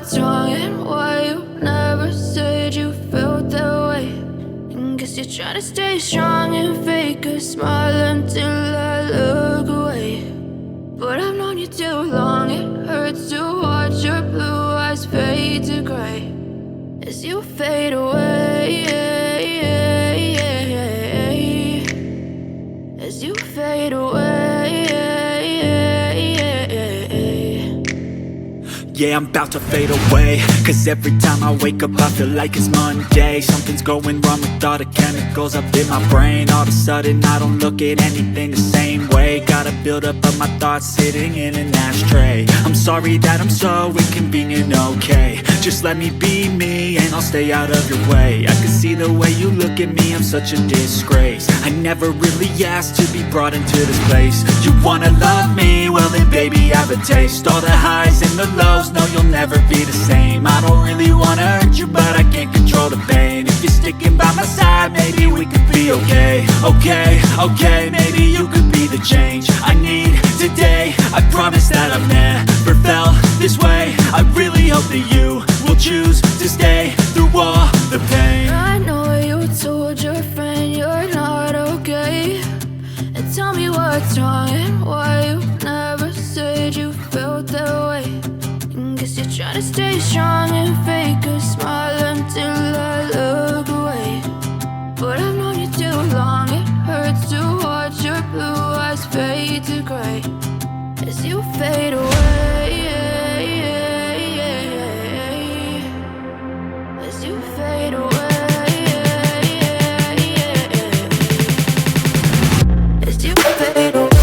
what's wrong and why you never said you felt that way. And guess you're trying to stay strong and fake a smile until I look away. But I've known you too long, it hurts to watch your blue eyes fade to gray as you fade away, as you fade away. Yeah, I'm about to fade away, cause every time I wake up I feel like it's Monday. Something's going wrong with all the chemicals up in my brain. All of a sudden I don't look at anything the same way. Got a buildup of my thoughts sitting in an ashtray. I'm sorry that I'm so inconvenient, okay. Just let me be me and I'll stay out of your way. I can see the way you look at me, I'm such a disgrace. I never really asked to be brought into this place. You wanna love me? Well then baby I have a taste. All the highs and the lows, no you'll never be the same. I don't really wanna hurt you but I can't control the pain. If you're sticking by my side maybe we could be okay. Okay, maybe you could be the change I need today. I promise that I've never felt this way. I really hope that you will choose to stay through all the pain. I know you told your friend you're not okay, and tell me what's wrong and why you never said you felt that way. And guess you're trying to stay strong and fake a smile until I look away. But I've known you too long, it hurts to watch your blue eyes fade to gray as you fade away, as you fade away, as you fade away, as you fade away.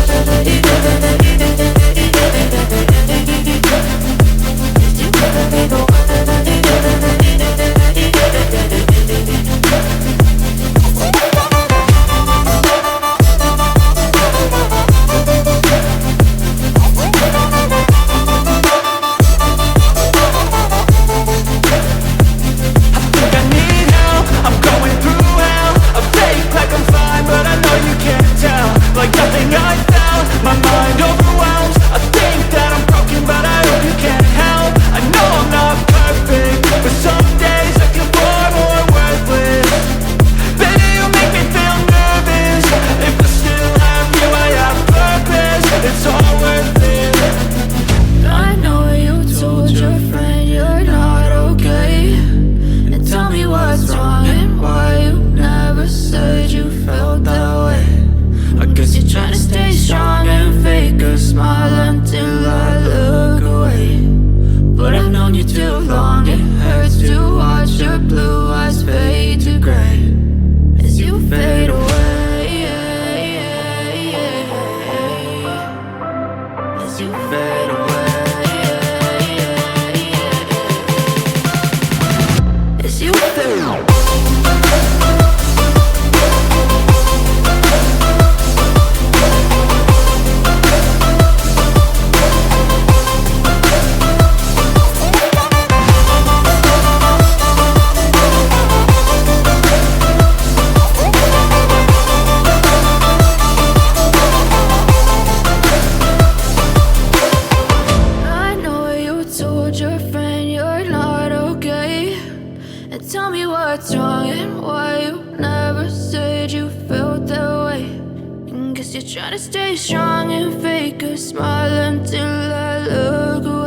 Like nothing I felt, my mind overwhelms. I think that I'm broken, but I hope you can't help. I know I'm not perfect, but some days I feel far more worthless. Baby, you make me feel nervous. If I still have you, I have purpose. It's all worth it. I know you told your friend you're not okay, and tell me what's wrong and why you never said you felt that way. I guess you're trying to stay strong and fake a smile until I look away. But I've known you too long, it hurts to watch your blue eyes fade to gray as you fade away, as you fade away, as you fade away. Your friend you're not okay, and tell me what's wrong and why you never said you felt that way. And guess you're trying to stay strong and fake a smile until I look away.